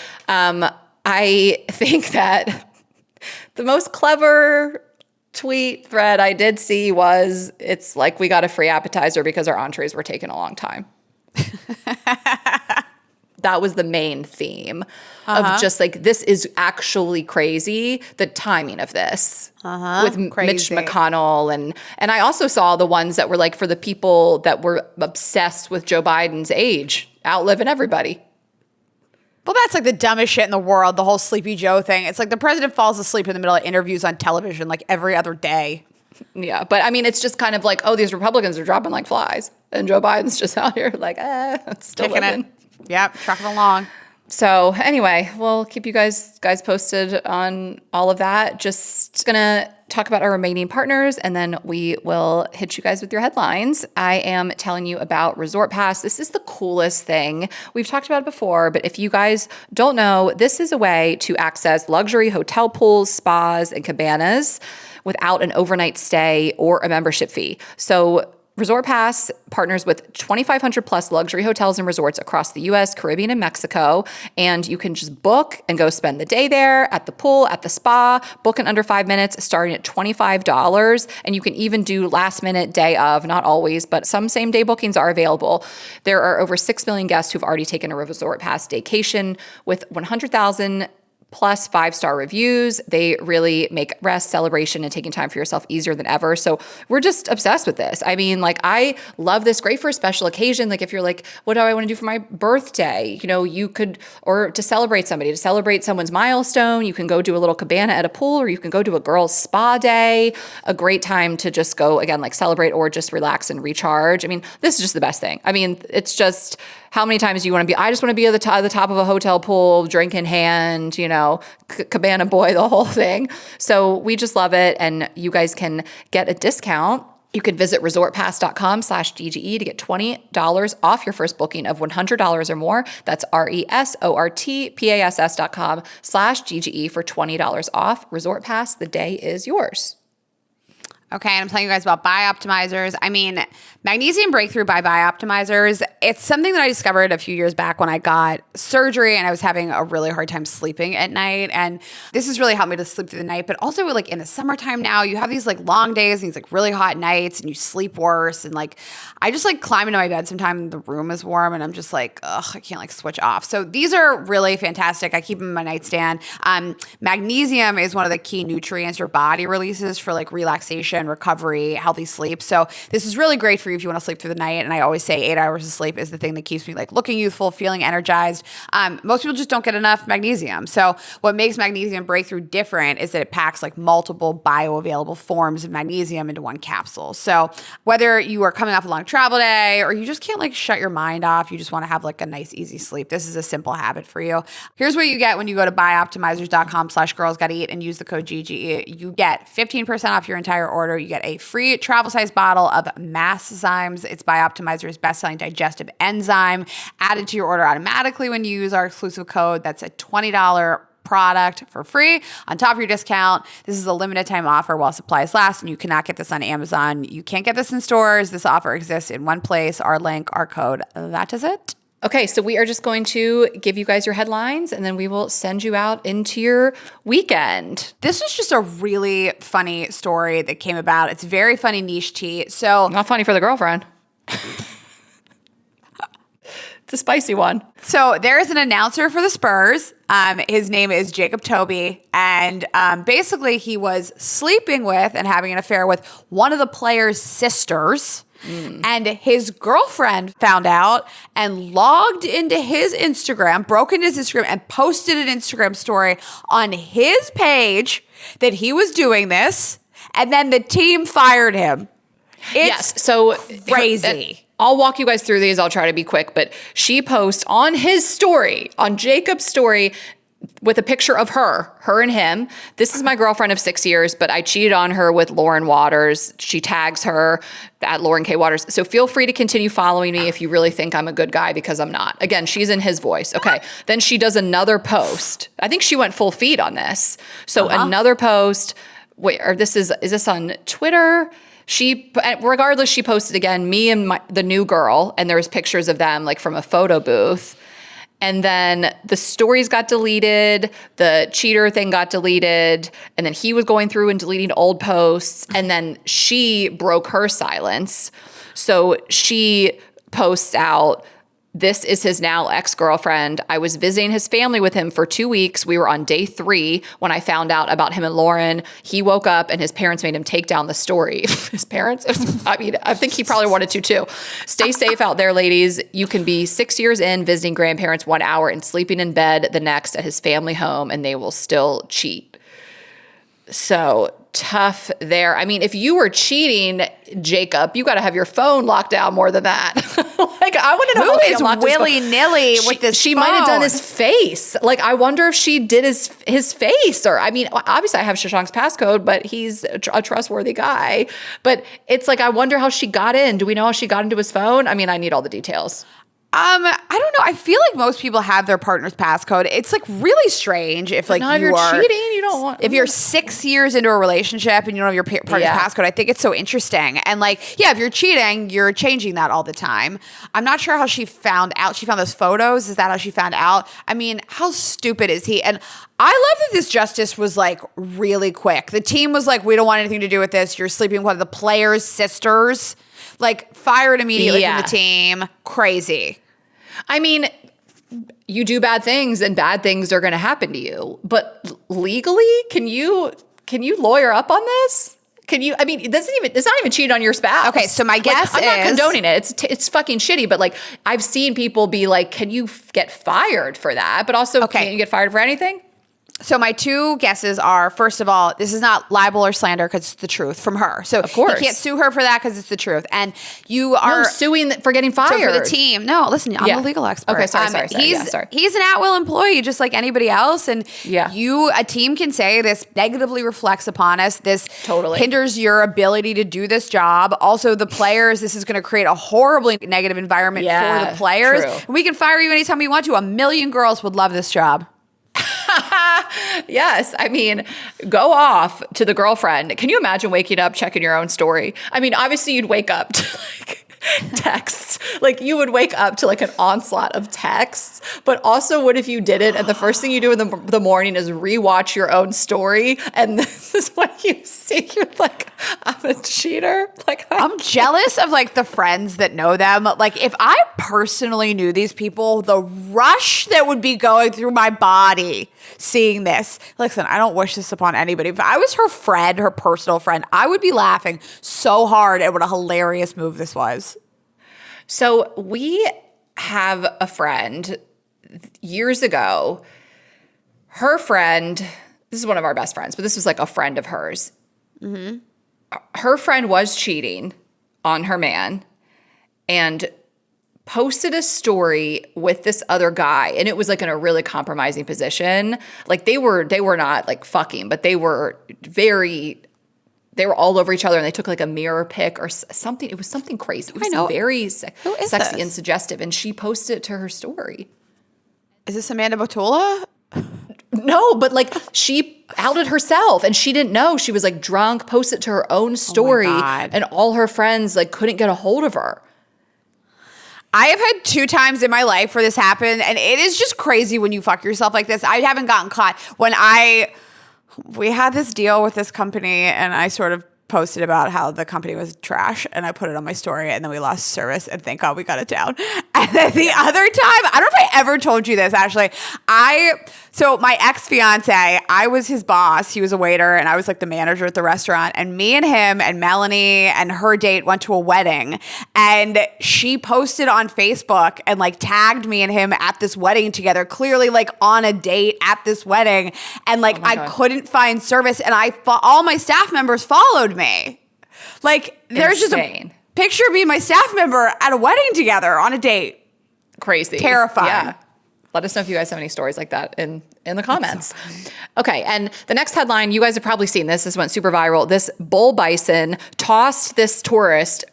I think that the most clever tweet thread I did see was, it's like we got a free appetizer because our entrees were taking a long time. That was the main theme of just like, this is actually crazy, the timing of this with Mitch McConnell. And I also saw the ones that were like for the people that were obsessed with Joe Biden's age, outliving everybody. Well, that's like the dumbest shit in the world, the whole Sleepy Joe thing. It's like the president falls asleep in the middle of interviews on television like every other day. Yeah, but I mean, it's just kind of like, oh, these Republicans are dropping like flies. And Joe Biden's just out here like, still Taking living. it. Yep, trucking along. So anyway, we'll keep you guys posted on all of that. Just gonna talk about our remaining partners, and then we will hit you guys with your headlines. I am telling you about Resort Pass. This is the coolest thing. We've talked about it before, but if you guys don't know, this is a way to access luxury hotel pools, spas, and cabanas without an overnight stay or a membership fee. So Resort Pass partners with 2,500 plus luxury hotels and resorts across the US, Caribbean, and Mexico. And you can just book and go spend the day there at the pool, at the spa, book in under 5 minutes, starting at $25. And you can even do last minute day of, not always, but some same day bookings are available. There are over 6 million guests who've already taken a Resort Pass staycation with 100,000 plus 5-star reviews. They really make rest, celebration, and taking time for yourself easier than ever. So we're just obsessed with this. I mean, like, I love this. Great for a special occasion. Like if you're like, what do I want to do for my birthday? You know, you could, or to celebrate somebody, to celebrate someone's milestone, you can go do a little cabana at a pool, or you can go do a girls' spa day. A great time to just go, again, like celebrate or just relax and recharge. I mean, this is just the best thing. I mean, it's just, how many times do you want to be? I just want to be at the top of a hotel pool, drink in hand, you know, cabana boy, the whole thing. So we just love it. And you guys can get a discount. You can visit resortpass.com/DGE to get $20 off your first booking of $100 or more. That's resortpass.com/DGE for $20 off. Resort Pass, the day is yours. Okay, and I'm telling you guys about Bioptimizers. I mean, Magnesium Breakthrough by Bioptimizers, it's something that I discovered a few years back when I got surgery and I was having a really hard time sleeping at night. And this has really helped me to sleep through the night. But also, like in the summertime now, you have these like long days and these like really hot nights and you sleep worse. And like, I just like climb into my bed sometime, the room is warm and I'm just like, ugh, I can't like switch off. So these are really fantastic. I keep them in my nightstand. Magnesium is one of the key nutrients your body releases for like relaxation, recovery, healthy sleep. So this is really great for you if you want to sleep through the night. And I always say 8 hours of sleep is the thing that keeps me like looking youthful, feeling energized. Most people just don't get enough magnesium. So what makes Magnesium Breakthrough different is that it packs like multiple bioavailable forms of magnesium into one capsule. So whether you are coming off a long travel day or you just can't like shut your mind off, you just want to have like a nice, easy sleep, this is a simple habit for you. Here's what you get when you go to bioptimizers.com/girlsgottaeat and use the code GGE. You get 15% off your entire order. You get a free travel size bottle of Masszymes. It's Bioptimizer's best-selling digestive enzyme added to your order automatically when you use our exclusive code. That's a $20 product for free on top of your discount. This is a limited time offer while supplies last, and you cannot get this on Amazon. You can't get this in stores. This offer exists in one place. Our link, our code. That is it. Okay, so we are just going to give you guys your headlines and then we will send you out into your weekend. This was just a really funny story that came about. It's very funny niche tea. So not funny for the girlfriend. It's a spicy one. So there is an announcer for the Spurs. His name is Jacob Toby. And basically he was sleeping with and having an affair with one of the players' sisters. And his girlfriend found out and logged into his Instagram, broke into his Instagram and posted an Instagram story on his page that he was doing this. And then the team fired him. It's so crazy. I'll walk you guys through these. I'll try to be quick, but she posts on his story, on Jacob's story, with a picture of her and him. This is my girlfriend of 6 years, but I cheated on her with Lauren Waters. She tags her at Lauren K. Waters. So feel free to continue following me if you really think I'm a good guy, because I'm not. Again, she's in his voice. Okay. Then she does another post. I think she went full feed on this. So another post. Wait, or is this on Twitter? Regardless, she posted again, me and the new girl, and there's pictures of them like from a photo booth. And then the stories got deleted, the cheater thing got deleted, and then he was going through and deleting old posts, and then she broke her silence. So she posts out, "This is his now ex-girlfriend. I was visiting his family with him for 2 weeks. We were on day 3 when I found out about him and Lauren. He woke up and his parents made him take down the story." His parents? I mean, I think he probably wanted to too. "Stay safe out there, ladies. You can be 6 years in visiting grandparents 1 hour and sleeping in bed the next at his family home, and they will still cheat." So tough there. I mean, if you were cheating, Jacob, you got to have your phone locked down more than that. Like, I want to know who is willy-nilly with this She phone? might have done his face. Like, I wonder if she did his face. Or, I mean, obviously I have Shashank's passcode, but he's a trustworthy guy. But it's like, I wonder how she got in. Do we know how she got into his phone? I mean, I need all the details. I don't know. I feel like most people have their partner's passcode. It's like really strange if like if you're cheating, you don't want. If you're 6 years into a relationship and you don't have your partner's passcode, I think it's so interesting. And like, yeah, if you're cheating, you're changing that all the time. I'm not sure how she found out. She found those photos. Is that how she found out? I mean, how stupid is he? And I love that this justice was like really quick. The team was like, "We don't want anything to do with this. You're sleeping with one of the players' sisters." Like, fired immediately from the team. Crazy. I mean, you do bad things and bad things are going to happen to you. But legally, can you lawyer up on this? Can you? I mean, it's not even cheating on your spouse. Okay, so my guess I'm not condoning it. It's fucking shitty. But like, I've seen people be like, "Can you get fired for that?" But also, can you get fired for anything? So my two guesses are, first of all, this is not libel or slander because it's the truth from her. So of course. You can't sue her for that because it's the truth. And you are suing for getting fired. So for the team. No, listen, I'm a legal expert. Okay, sorry. He's an at-will employee just like anybody else. And a team can say this negatively reflects upon us. This totally hinders your ability to do this job. Also, the players, this is going to create a horribly negative environment for the players. True. And we can fire you anytime we want to. 1 million girls would love this job. Yes. I mean, go off to the girlfriend. Can you imagine waking up, checking your own story? I mean, obviously you'd wake up to like texts. Like, you would wake up to like an onslaught of texts. But also, what if you didn't? And the first thing you do in the morning is rewatch your own story. And this is what you see. You're like, "I'm a cheater." Like, I'm jealous of like the friends that know them. Like, if I personally knew these people, the rush that would be going through my body seeing this. Listen, I don't wish this upon anybody. If I was her friend, her personal friend, I would be laughing so hard at what a hilarious move this was. So we have a friend years ago. Her friend, this is one of our best friends, but this was like a friend of hers. Mm-hmm. Her friend was cheating on her man and posted a story with this other guy, and it was like in a really compromising position. Like, they were not like fucking, but they were all over each other, and they took like a mirror pic or something. It was something crazy. It was very sexy and suggestive, and she posted it to her story. Is this Amanda Botula? No, but like, she outed herself and she didn't know. She was like drunk, posted it to her own story, and all her friends like couldn't get a hold of her. I have had 2 times in my life where this happened, and it is just crazy when you fuck yourself like this. I haven't gotten caught. We had this deal with this company, and I sort of posted about how the company was trash, and I put it on my story, and then we lost service, and thank God we got it down. And then the other time, I don't know if I ever told you this, actually. So my ex-fiance, I was his boss. He was a waiter, and I was like the manager at the restaurant. And me and him and Melanie and her date went to a wedding. And she posted on Facebook and like tagged me and him at this wedding together, clearly like on a date at this wedding. And like, I couldn't find service. And all my staff members followed me. Like, there's just a picture of me and my staff member at a wedding together on a date. Crazy. Terrifying. Yeah. Let us know if you guys have any stories like that in the comments. Okay, and the next headline, you guys have probably seen this. This went super viral. This bull bison tossed this tourist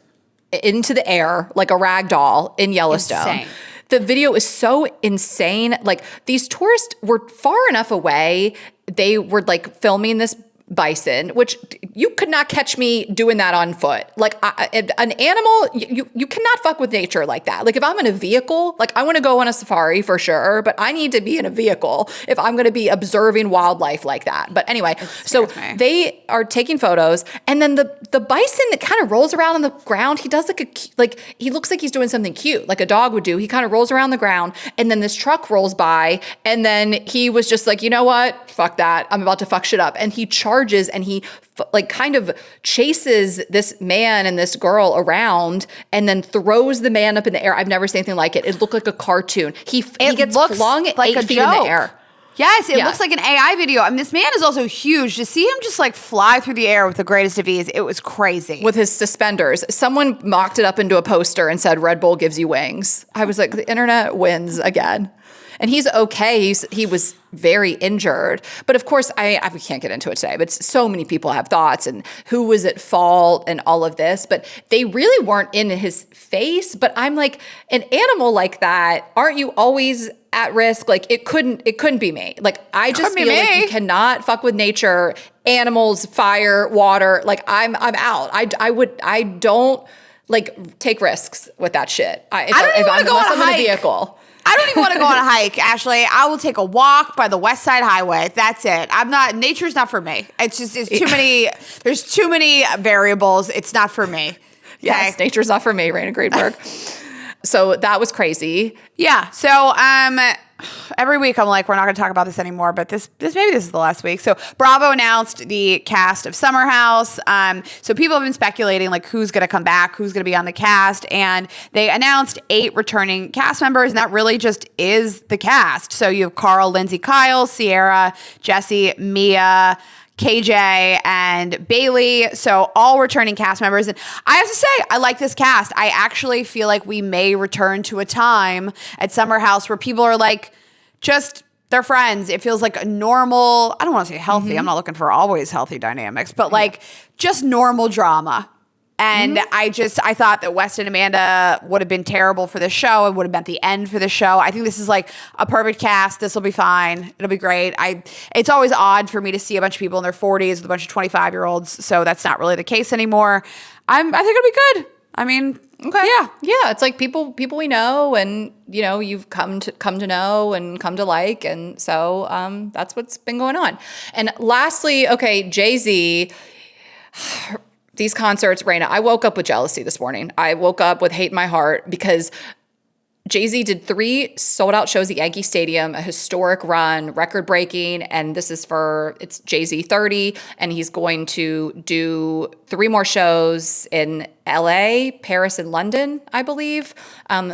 into the air like a rag doll in Yellowstone. Insane. The video is so insane. Like, these tourists were far enough away. They were like filming this bison, which you could not catch me doing that on foot. Like an animal, you cannot fuck with nature like that. Like if I'm in a vehicle, like I want to go on a safari for sure, but I need to be in a vehicle if I'm going to be observing wildlife like that. But anyway, so they are taking photos, and then the bison that kind of rolls around on the ground, he does he looks like he's doing something cute, like a dog would do. He kind of rolls around the ground, and then this truck rolls by, and then he was just like, you know what? Fuck that. I'm about to fuck shit up. And he charges, and he kind of chases this man and this girl around, and then throws the man up in the air. I've never seen anything like it. It looked like a cartoon. He gets flung like 8 feet in the air. Yes, it looks like an AI video. I mean, this man is also huge. To see him just like fly through the air with the greatest of ease, it was crazy. With his suspenders. Someone mocked it up into a poster and said, Red Bull gives you wings. I was like, the internet wins again. And he's okay. He was very injured. But of course, we can't get into it today, but so many people have thoughts and who was at fault and all of this. But they really weren't in his face. But I'm like, an animal like that, aren't you always at risk? Like it couldn't be me. Like I just feel like you cannot fuck with nature, animals, fire, water. Like I'm out. I don't like take risks with that shit. I don't even want to go on a hike. In a vehicle. I don't even want to go on a hike, Ashley. I will take a walk by the West Side Highway. That's it. Nature's not for me. It's too many, there's too many variables. It's not for me. Okay? Yes, nature's not for me, Raina Greenberg. So that was crazy. Yeah. So every week I'm like, we're not going to talk about this anymore, but this is the last week. So Bravo announced the cast of Summer House. So people have been speculating like who's going to come back, who's going to be on the cast, and they announced 8 returning cast members, and that really just is the cast. So you have Carl, Lindsay, Kyle, Sierra, Jesse, Mia, KJ, and Bailey. So all returning cast members. And I have to say, I like this cast. I actually feel like we may return to a time at Summer House where people are like, they're friends. It feels like a normal, I don't want to say healthy. Mm-hmm. I'm not looking for always healthy dynamics, but like just normal drama. And I thought that West and Amanda would have been terrible for this show. It would have been the end for the show. I think this is like a perfect cast. This will be fine. It'll be great. It's always odd for me to see a bunch of people in their 40s with a bunch of 25-year-olds. So that's not really the case anymore. I think it'll be good. I mean, okay. Yeah. It's like people we know, and you know, you've come to know and come to like, and so that's what's been going on. And lastly, okay, Jay-Z. These concerts, Raina, I woke up with jealousy this morning. I woke up with hate in my heart because Jay-Z did 3 sold-out shows at Yankee Stadium, a historic run, record-breaking, and it's Jay-Z30, and he's going to do 3 more shows in LA, Paris, and London, I believe,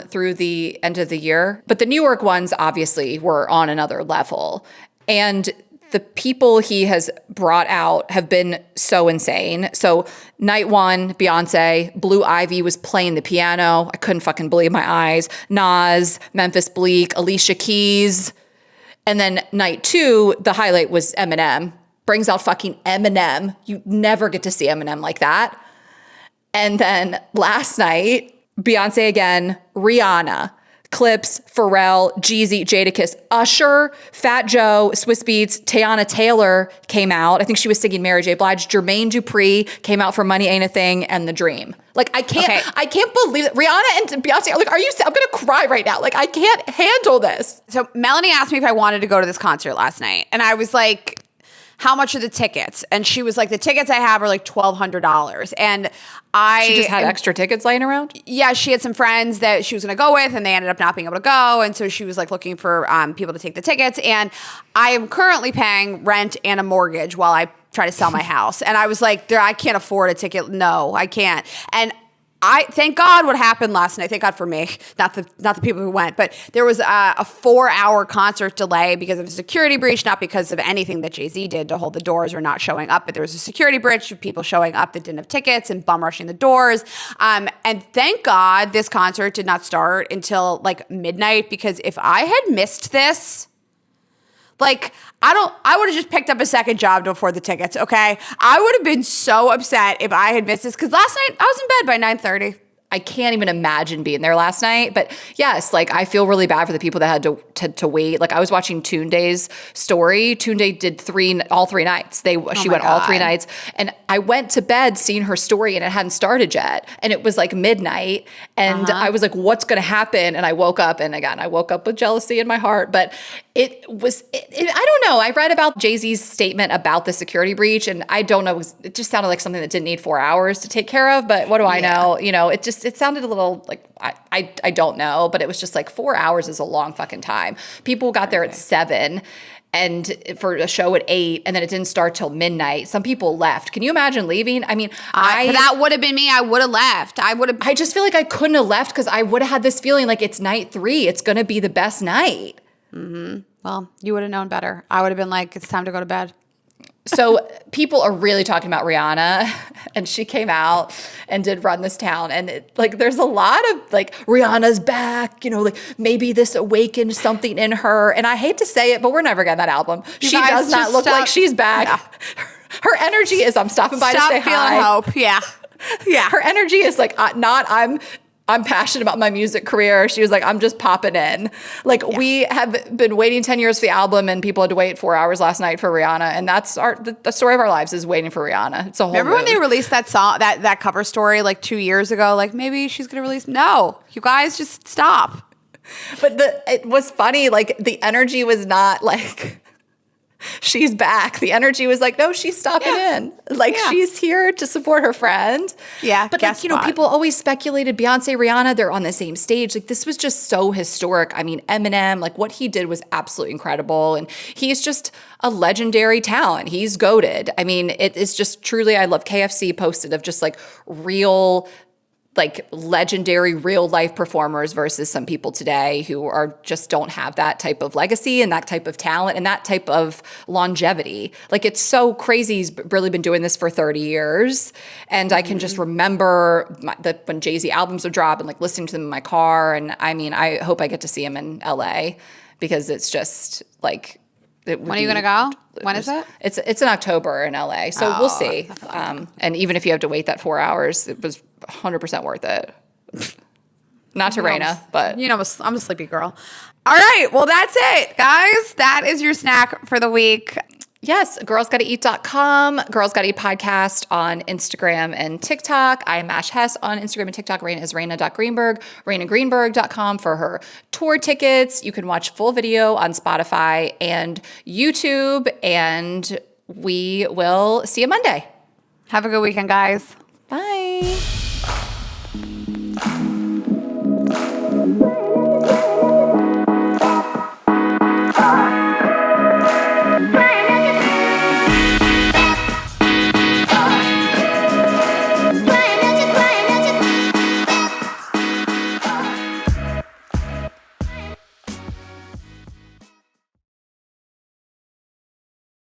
through the end of the year. But the New York ones, obviously, were on another level. And the people he has brought out have been so insane. So night 1, Beyonce, Blue Ivy was playing the piano. I couldn't fucking believe my eyes. Nas, Memphis Bleak, Alicia Keys. And then night 2, the highlight was Eminem. Brings out fucking Eminem. You never get to see Eminem like that. And then last night, Beyonce again, Rihanna, Clips, Pharrell, Jeezy, Jadakiss, Usher, Fat Joe, Swiss Beats, Teyana Taylor came out. I think she was singing Mary J. Blige. Jermaine Dupri came out for Money Ain't a Thing and The Dream. Like I can't believe it. Rihanna and Beyonce are like, I'm gonna cry right now. Like I can't handle this. So Melanie asked me if I wanted to go to this concert last night, and I was like, how much are the tickets? And she was like, the tickets I have are like $1,200. And she just had extra tickets laying around? Yeah, she had some friends that she was going to go with, and they ended up not being able to go. And so she was like looking for people to take the tickets. And I am currently paying rent and a mortgage while I try to sell my house. And I was like, I can't afford a ticket. No, I can't. And I thank God what happened last night. Thank God for me, not the people who went. But there was a 4-hour concert delay because of a security breach, not because of anything that Jay-Z did to hold the doors or not showing up. But there was a security breach of people showing up that didn't have tickets and bum rushing the doors. And thank God this concert did not start until like midnight, because if I had missed this, like, I would have just picked up a second job to afford the tickets, okay? I would have been so upset if I had missed this, because last night I was in bed by 9:30. I can't even imagine being there last night. But yes, like I feel really bad for the people that had to wait. Like I was watching Tunde's story. Tunde did all 3 nights. She went all 3 nights. And I went to bed seeing her story and it hadn't started yet. And it was like midnight. And I was like, what's going to happen? And I woke up, and again, I woke up with jealousy in my heart. But I don't know. I read about Jay-Z's statement about the security breach, and I don't know. It just sounded like something that didn't need 4 hours to take care of. But what do I know? You know, it sounded a little like, I don't know. But it was just like 4 hours is a long fucking time. People got there at 7 and for a show at 8, and then it didn't start till midnight. Some people left. Can you imagine leaving? I mean, that would have been me. I would have left. I just feel like I couldn't have left because I would have had this feeling like it's night 3. It's going to be the best night. Mm-hmm. Well, you would have known better. I would have been like, it's time to go to bed. So people are really talking about Rihanna, and she came out and did Run This Town. And there's a lot of like, Rihanna's back, you know, like maybe this awakened something in her. And I hate to say it, but we're never getting that album. She does not look like she's back. Yeah. Her energy is, I'm stopping by to say hi. Hope. Yeah. Yeah. Her energy is like, I'm passionate about my music career. She was like, I'm just popping in. Like we have been waiting 10 years for the album, and people had to wait 4 hours last night for Rihanna. And that's the story of our lives is waiting for Rihanna. It's a whole Remember when they released that song, that cover story like 2 years ago? Like maybe she's going to release. No, you guys just stop. But it was funny. Like the energy was not like, she's back. The energy was like, no, she's stopping in. Like she's here to support her friend. Yeah. But like, people always speculated Beyonce, Rihanna, they're on the same stage. Like this was just so historic. I mean, Eminem, like what he did was absolutely incredible. And he's just a legendary talent. He's goated. I mean, it is just truly, I love KFC posted of just like real, like legendary real life performers versus some people today who are just don't have that type of legacy and that type of talent and that type of longevity. Like it's so crazy. He's really been doing this for 30 years. And I can just remember when Jay-Z albums would drop and like listening to them in my car. And I mean, I hope I get to see him in LA because it's just like, when are you going to go? When is it? It's in October in LA. So we'll see. And even if you have to wait that 4 hours, it was 100% worth it. Not to Raina, but. You know, I'm a sleepy girl. All right. Well, that's it, guys. That is your snack for the week. Yes, girlsgottaeat.com, Girls Gotta Eat podcast on Instagram and TikTok. I am Ash Hess on Instagram and TikTok. Raina is Raina.Greenberg, RainaGreenberg.com for her tour tickets. You can watch full video on Spotify and YouTube, and we will see you Monday. Have a good weekend, guys. Bye.